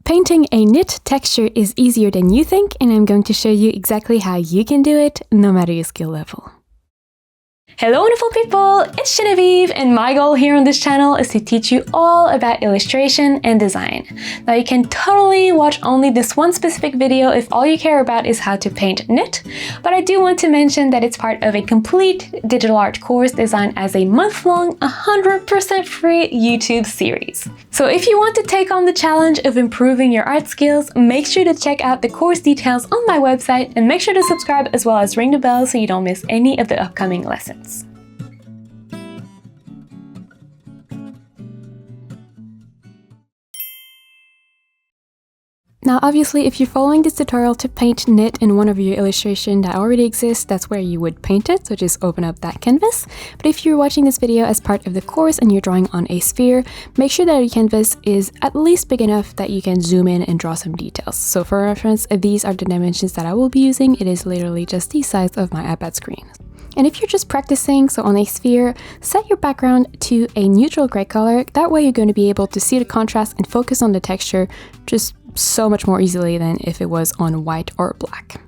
Painting a knit texture is easier than you think, and I'm going to show you exactly how you can do it, no matter your skill level. Hello wonderful people, it's Genevieve, and my goal here on this channel is to teach you all about illustration and design. Now you can totally watch only this one specific video if all you care about is how to paint knit, but I do want to mention that it's part of a complete digital art course designed as a month-long, 100% free YouTube series. So if you want to take on the challenge of improving your art skills, make sure to check out the course details on my website and make sure to subscribe as well as ring the bell so you don't miss any of the upcoming lessons. Now obviously if you're following this tutorial to paint knit in one of your illustrations that already exists, that's where you would paint it, so just open up that canvas. But if you're watching this video as part of the course and you're drawing on a sphere, make sure that your canvas is at least big enough that you can zoom in and draw some details. So for reference, these are the dimensions that I will be using. It is literally just the size of my iPad screen. And if you're just practicing, so on a sphere, set your background to a neutral gray color. That way you're going to be able to see the contrast and focus on the texture just so much more easily than if it was on white or black.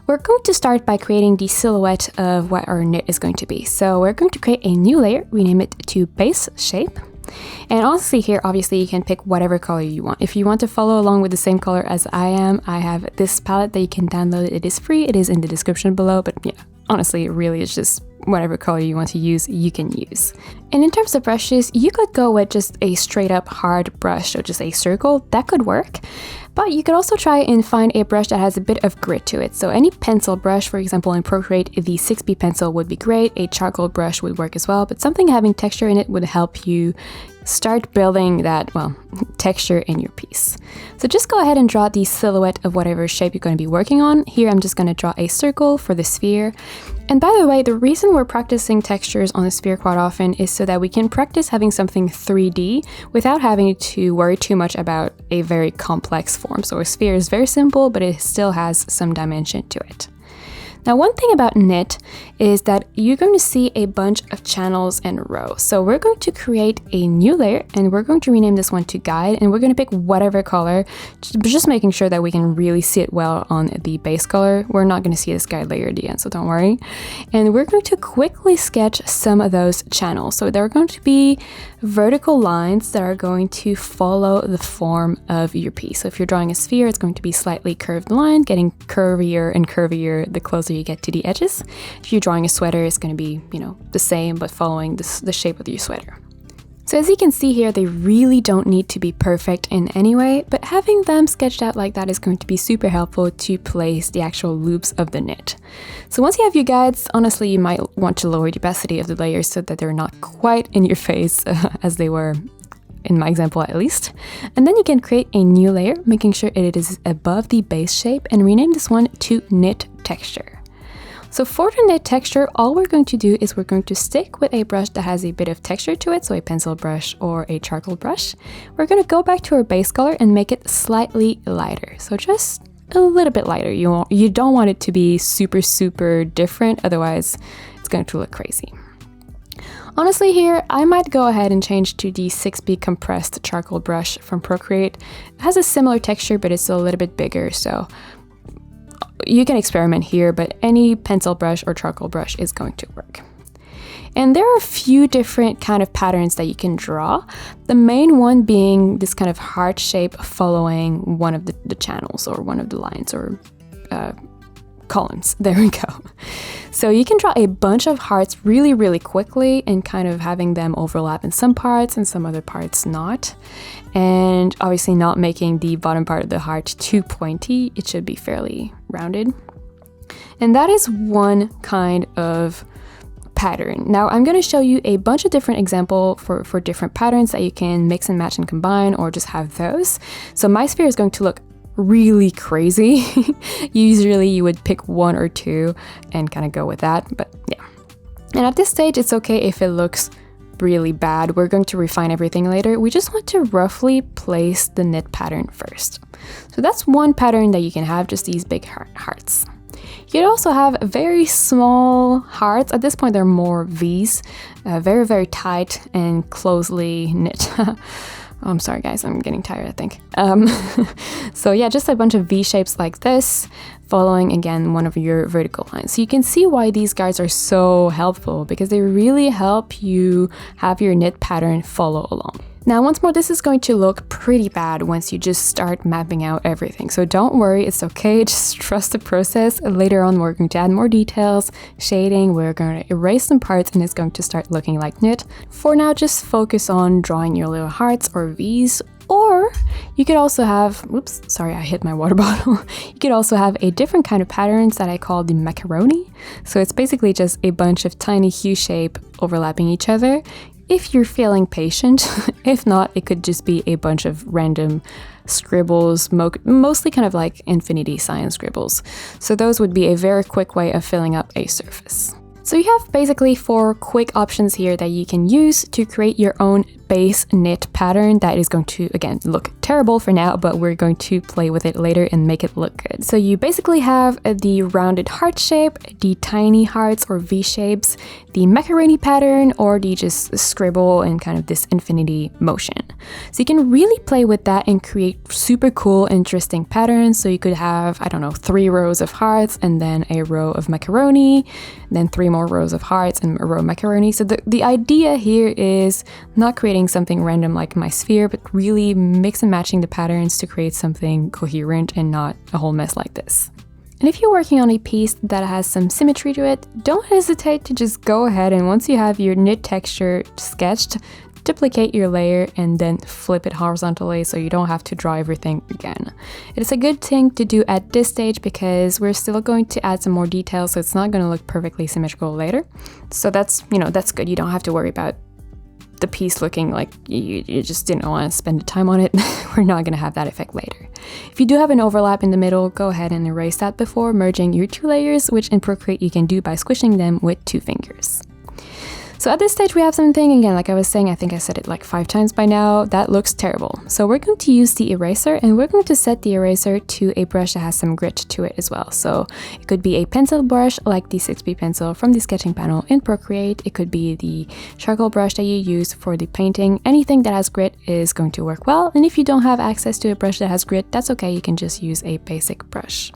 We're going to start by creating the silhouette of what our knit is going to be. So we're going to create a new layer, rename it to base shape. And honestly here, obviously you can pick whatever color you want. If you want to follow along with the same color as I am, I have this palette that you can download. It is free, it is in the description below, but yeah, honestly, really it's just whatever color you want to use, you can use. And in terms of brushes, you could go with just a straight up hard brush, so just a circle, that could work. But you could also try and find a brush that has a bit of grit to it. So any pencil brush, for example in Procreate, the 6B pencil would be great, a charcoal brush would work as well, but something having texture in it would help you start building that, well, texture in your piece. So just go ahead and draw the silhouette of whatever shape you're going to be working on. Here I'm just going to draw a circle for the sphere. And by the way, the reason we're practicing textures on the sphere quite often is so that we can practice having something 3D without having to worry too much about a very complex form. So a sphere is very simple, but it still has some dimension to it. Now one thing about knit is that you're going to see a bunch of channels and rows. So we're going to create a new layer and we're going to rename this one to guide, and we're going to pick whatever color, just making sure that we can really see it well on the base color. We're not going to see this guide layer at the end, so don't worry. And we're going to quickly sketch some of those channels. So there are going to be vertical lines that are going to follow the form of your piece. So if you're drawing a sphere, it's going to be slightly curved line, getting curvier and curvier the closer you get to the edges. If you're drawing a sweater, it's going to be, the same, but following the shape of your sweater. So as you can see here, they really don't need to be perfect in any way, but having them sketched out like that is going to be super helpful to place the actual loops of the knit. So once you have your guides, honestly, you might want to lower the opacity of the layers so that they're not quite in your face as they were in my example at least. And then you can create a new layer, making sure it is above the base shape, and rename this one to knit texture. So for the knit texture, all we're going to do is we're going to stick with a brush that has a bit of texture to it, so a pencil brush or a charcoal brush. We're going to go back to our base color and make it slightly lighter. So just a little bit lighter. You don't want it to be super, super different, otherwise it's going to look crazy. Honestly here, I might go ahead and change to the 6B compressed charcoal brush from Procreate. It has a similar texture, but it's a little bit bigger, so you can experiment here, but any pencil brush or charcoal brush is going to work. And there are a few different kind of patterns that you can draw. The main one being this kind of heart shape following one of the channels or one of the lines or columns. There we go. So you can draw a bunch of hearts really, really quickly and kind of having them overlap in some parts and some other parts not. And obviously not making the bottom part of the heart too pointy. It should be fairly rounded. And that is one kind of pattern. Now I'm going to show you a bunch of different examples for different patterns that you can mix and match and combine, or just have those. So my sphere is going to look really crazy. Usually you would pick one or two and kind of go with that, but yeah. And at this stage, it's okay if it looks really bad. We're going to refine everything later. We just want to roughly place the knit pattern first. So that's one pattern that you can have, just these big hearts. You could also have very small hearts. At this point, they're more V's, very, very tight and closely knit. Oh, I'm sorry guys, I'm getting tired, I think. So yeah, just a bunch of V shapes like this, following again one of your vertical lines. So you can see why these guys are so helpful, because they really help you have your knit pattern follow along. Now, once more, this is going to look pretty bad once you just start mapping out everything. So don't worry, it's okay, just trust the process. Later on, we're going to add more details, shading, we're going to erase some parts, and it's going to start looking like knit. For now, just focus on drawing your little hearts or V's, or you could also have, oops, sorry, I hit my water bottle. You could also have a different kind of patterns that I call the macaroni. So it's basically just a bunch of tiny hue shape overlapping each other. If you're feeling patient, if not, it could just be a bunch of random scribbles, mostly kind of like Infinity Designer scribbles. So those would be a very quick way of filling up a surface. So you have basically 4 quick options here that you can use to create your own base knit pattern that is going to, again, look terrible for now, but we're going to play with it later and make it look good. So you basically have the rounded heart shape, the tiny hearts or V shapes, the macaroni pattern, or the just scribble and kind of this infinity motion. So you can really play with that and create super cool, interesting patterns. So you could have, I don't know, 3 rows of hearts and then a row of macaroni, then 3 more rows of hearts and a row of macaroni. So the idea here is not creating something random like my sphere, but really mix and matching the patterns to create something coherent and not a whole mess like this. And if you're working on a piece that has some symmetry to it, don't hesitate to just go ahead and once you have your knit texture sketched, duplicate your layer and then flip it horizontally so you don't have to draw everything again. It's a good thing to do at this stage because we're still going to add some more details, so it's not going to look perfectly symmetrical later. So that's, you know, that's good. You don't have to worry about the piece looking like you just didn't want to spend the time on it. We're not going to have that effect later. If you do have an overlap in the middle, go ahead and erase that before merging your 2 layers, which in Procreate you can do by squishing them with 2 fingers. So at this stage we have something, again, like I was saying, I think I said it like 5 times by now, that looks terrible. So we're going to use the eraser and we're going to set the eraser to a brush that has some grit to it as well. So it could be a pencil brush like the 6B pencil from the sketching panel in Procreate. It could be the charcoal brush that you use for the painting. Anything that has grit is going to work well. And if you don't have access to a brush that has grit, that's okay. You can just use a basic brush.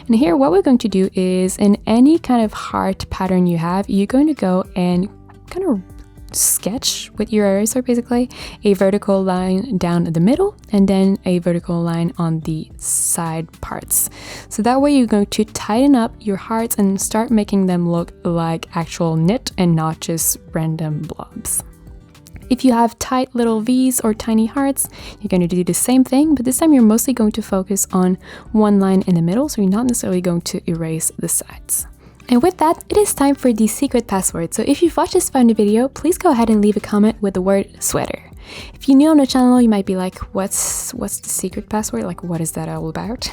And here what we're going to do is in any kind of heart pattern you have, you're going to go and kind of sketch with your eraser basically a vertical line down the middle and then a vertical line on the side parts. So that way you're going to tighten up your hearts and start making them look like actual knit and not just random blobs. If you have tight little V's or tiny hearts, you're going to do the same thing, but this time you're mostly going to focus on one line in the middle, so you're not necessarily going to erase the sides. And with that, it is time for the secret password. So if you've watched this far in the video, please go ahead and leave a comment with the word sweater. If you're new on the channel, you might be like, what's the secret password? Like, what is that all about?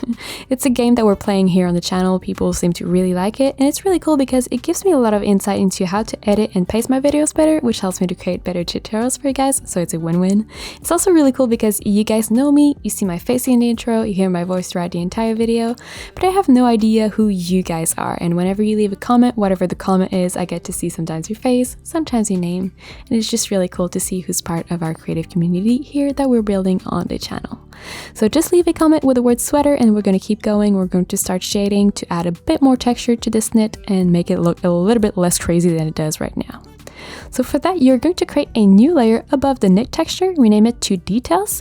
It's a game that we're playing here on the channel. People seem to really like it, and it's really cool because it gives me a lot of insight into how to edit and pace my videos better, which helps me to create better tutorials for you guys, so it's a win-win. It's also really cool because you guys know me, you see my face in the intro, you hear my voice throughout the entire video, but I have no idea who you guys are, and whenever you leave a comment, whatever the comment is, I get to see sometimes your face, sometimes your name, and it's just really cool to see who's part of our creative community here that we're building on the channel. So just leave a comment with the word sweater and we're going to keep going. We're going to start shading to add a bit more texture to this knit and make it look a little bit less crazy than it does right now. So for that, you're going to create a new layer above the knit texture, rename it to details,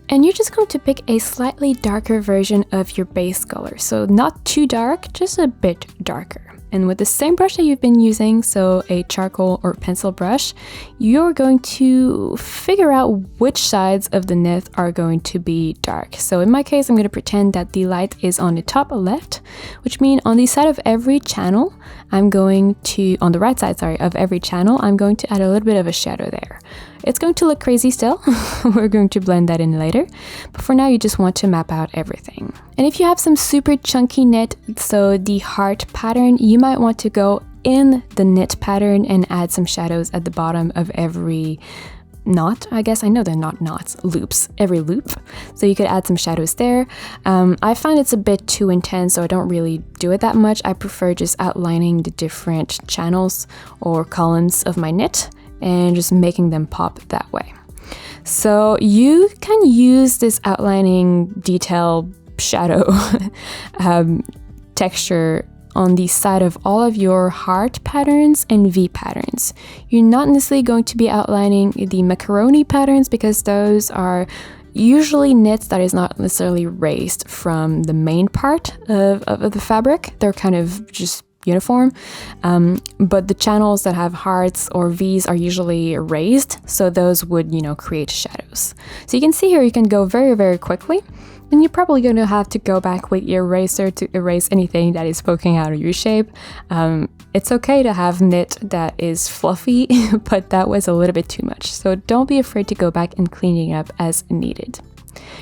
and you're just going to pick a slightly darker version of your base color. So not too dark, just a bit darker. And with the same brush that you've been using, so a charcoal or pencil brush, you're going to figure out which sides of the knit are going to be dark. So in my case, I'm going to pretend that the light is on the top left, which means on the side of every channel, on the right side, sorry, of every channel, I'm going to add a little bit of a shadow there. It's going to look crazy still. We're going to blend that in later. But for now, you just want to map out everything. And if you have some super chunky knit, so the heart pattern, you might want to go in the knit pattern and add some shadows at the bottom of every knot. I guess I know they're not knots, loops, every loop. So you could add some shadows there. I find it's a bit too intense, so I don't really do it that much. I prefer just outlining the different channels or columns of my knit and just making them pop that way. So you can use this outlining detail shadow texture on the side of all of your heart patterns and V patterns. You're not necessarily going to be outlining the macaroni patterns because those are usually knits that is not necessarily raised from the main part of the fabric. They're kind of just uniform, but the channels that have hearts or V's are usually raised, so those would, create shadows. So you can see here you can go very, very quickly, and you're probably going to have to go back with your eraser to erase anything that is poking out of your shape. It's okay to have knit that is fluffy, but that was a little bit too much, so don't be afraid to go back and clean it up as needed.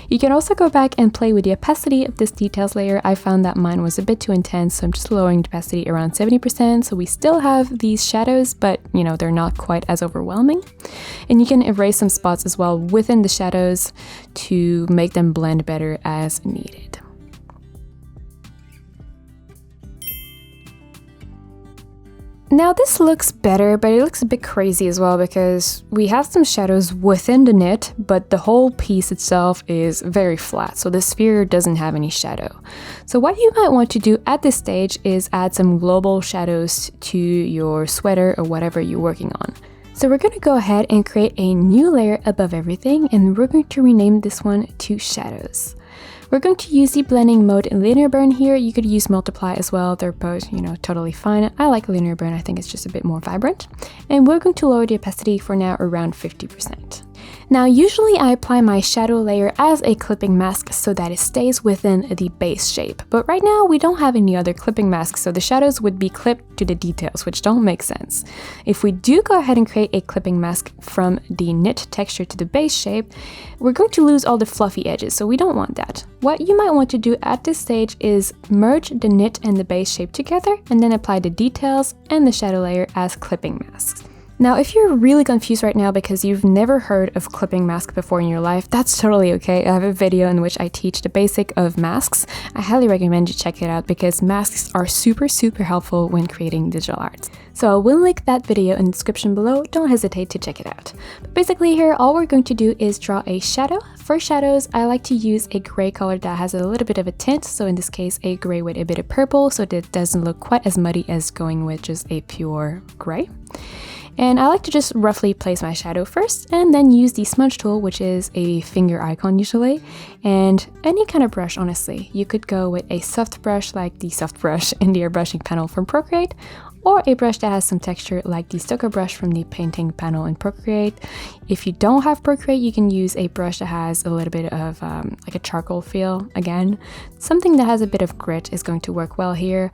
You can also go back and play with the opacity of this details layer. I found that mine was a bit too intense, so I'm just lowering the opacity around 70%, so we still have these shadows, but they're not quite as overwhelming. And you can erase some spots as well within the shadows to make them blend better as needed. Now this looks better, but it looks a bit crazy as well because we have some shadows within the knit, but the whole piece itself is very flat, so the sphere doesn't have any shadow. So what you might want to do at this stage is add some global shadows to your sweater or whatever you're working on. So we're going to go ahead and create a new layer above everything, and we're going to rename this one to Shadows. We're going to use the blending mode in linear burn here. You could use multiply as well. They're both, totally fine. I like linear burn. I think it's just a bit more vibrant. And we're going to lower the opacity for now around 50%. Now, usually I apply my shadow layer as a clipping mask so that it stays within the base shape. But right now we don't have any other clipping masks, so the shadows would be clipped to the details, which don't make sense. If we do go ahead and create a clipping mask from the knit texture to the base shape, we're going to lose all the fluffy edges, so we don't want that. What you might want to do at this stage is merge the knit and the base shape together and then apply the details and the shadow layer as clipping masks. Now, if you're really confused right now because you've never heard of clipping mask before in your life, that's totally okay. I have a video in which I teach the basic of masks. I highly recommend you check it out because masks are super, super helpful when creating digital art. So I will link that video in the description below. Don't hesitate to check it out. But basically here, all we're going to do is draw a shadow. For shadows, I like to use a gray color that has a little bit of a tint. So in this case, a gray with a bit of purple, so that it doesn't look quite as muddy as going with just a pure gray. And I like to just roughly place my shadow first and then use the smudge tool, which is a finger icon usually, and any kind of brush, honestly. You could go with a soft brush like the soft brush in the airbrushing panel from Procreate, or a brush that has some texture like the Stucco brush from the painting panel in Procreate. If you don't have Procreate, you can use a brush that has a little bit of like a charcoal feel. Again, something that has a bit of grit is going to work well here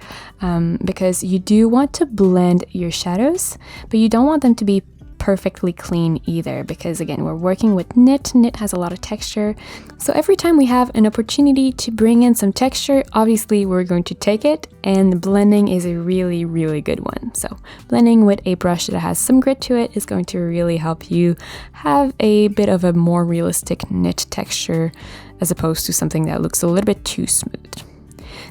because you do want to blend your shadows, but you don't want them to be perfectly clean either, because again, we're working with knit. Knit has a lot of texture, so every time we have an opportunity to bring in some texture, obviously we're going to take it, and blending is a really, really good one. So blending with a brush that has some grit to it is going to really help you have a bit of a more realistic knit texture as opposed to something that looks a little bit too smooth.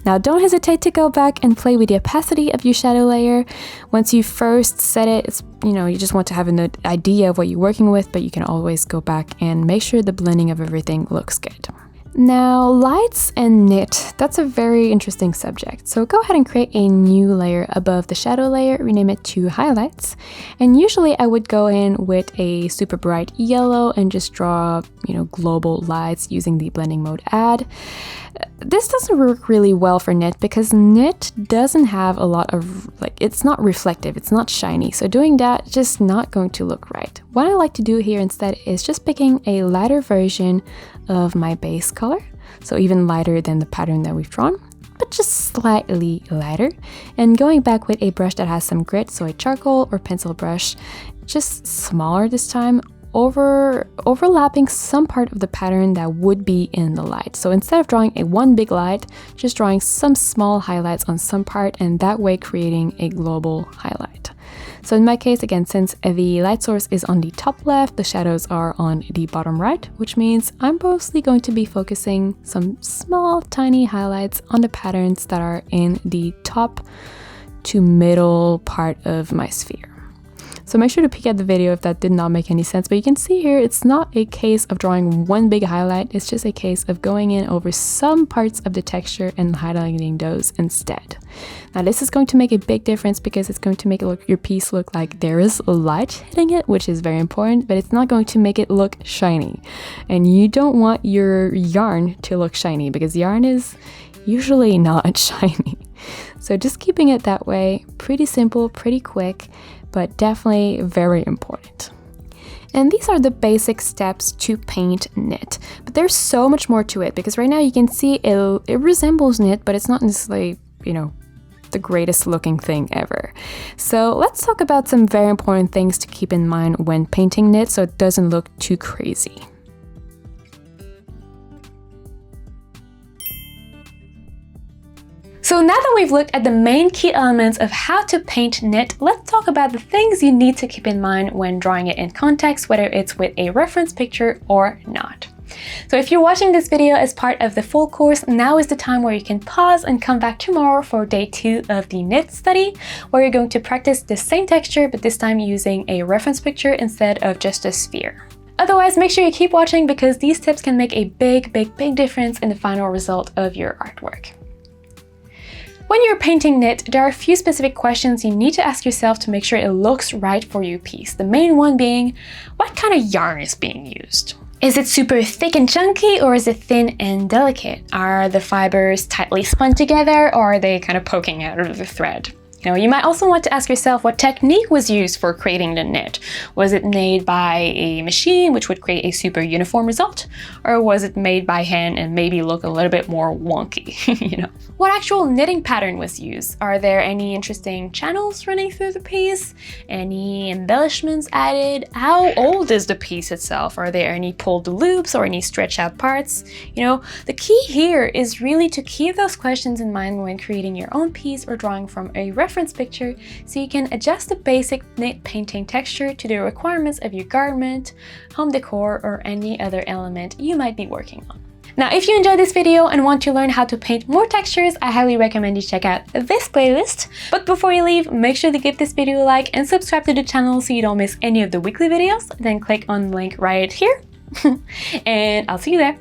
Now, don't hesitate to go back and play with the opacity of your shadow layer. Once you first set it, it's, you just want to have an idea of what you're working with, but you can always go back and make sure the blending of everything looks good. Now, lights and knit, that's a very interesting subject. So go ahead and create a new layer above the shadow layer, rename it to highlights. And usually I would go in with a super bright yellow and just draw, global lights using the blending mode add. This doesn't work really well for knit because knit doesn't have a lot of, it's not reflective, it's not shiny. So doing that, just not going to look right. What I like to do here instead is just picking a lighter version of my base color, so even lighter than the pattern that we've drawn, but just slightly lighter, and going back with a brush that has some grit, so a charcoal or pencil brush, just smaller this time, overlapping some part of the pattern that would be in the light. So instead of drawing a one big light, just drawing some small highlights on some part, and that way creating a global highlight. So in my case, again, since the light source is on the top left, the shadows are on the bottom right, which means I'm mostly going to be focusing some small, tiny highlights on the patterns that are in the top to middle part of my sphere. So make sure to peek at the video if that did not make any sense. But you can see here, it's not a case of drawing one big highlight. It's just a case of going in over some parts of the texture and highlighting those instead. Now this is going to make a big difference because it's going to make your piece look like there is light hitting it, which is very important, but it's not going to make it look shiny. And you don't want your yarn to look shiny because yarn is usually not shiny. So just keeping it that way, pretty simple, pretty quick, but definitely very important. And these are the basic steps to paint knit, but there's so much more to it because right now you can see it resembles knit, but it's not necessarily, you know, the greatest looking thing ever. So let's talk about some very important things to keep in mind when painting knit so it doesn't look too crazy. So now that we've looked at the main key elements of how to paint knit, let's talk about the things you need to keep in mind when drawing it in context, whether it's with a reference picture or not. So if you're watching this video as part of the full course, now is the time where you can pause and come back tomorrow for day 2 of the knit study, where you're going to practice the same texture, but this time using a reference picture instead of just a sphere. Otherwise, make sure you keep watching because these tips can make a big difference in the final result of your artwork. When you're painting knit, there are a few specific questions you need to ask yourself to make sure it looks right for your piece. The main one being, what kind of yarn is being used? Is it super thick and chunky or is it thin and delicate? Are the fibers tightly spun together or are they kind of poking out of the thread? You know, you might also want to ask yourself what technique was used for creating the knit. Was it made by a machine, which would create a super uniform result? Or was it made by hand and maybe look a little bit more wonky, you know? What actual knitting pattern was used? Are there any interesting channels running through the piece? Any embellishments added? How old is the piece itself? Are there any pulled loops or any stretch out parts? You know, the key here is really to keep those questions in mind when creating your own piece or drawing from a reference picture, so you can adjust the basic knit painting texture to the requirements of your garment, home decor, or any other element you might be working on. Now, if you enjoyed this video and want to learn how to paint more textures, I highly recommend you check out this playlist. But before you leave, make sure to give this video a like and subscribe to the channel so you don't miss any of the weekly videos. Then click on the link right here. And I'll see you there.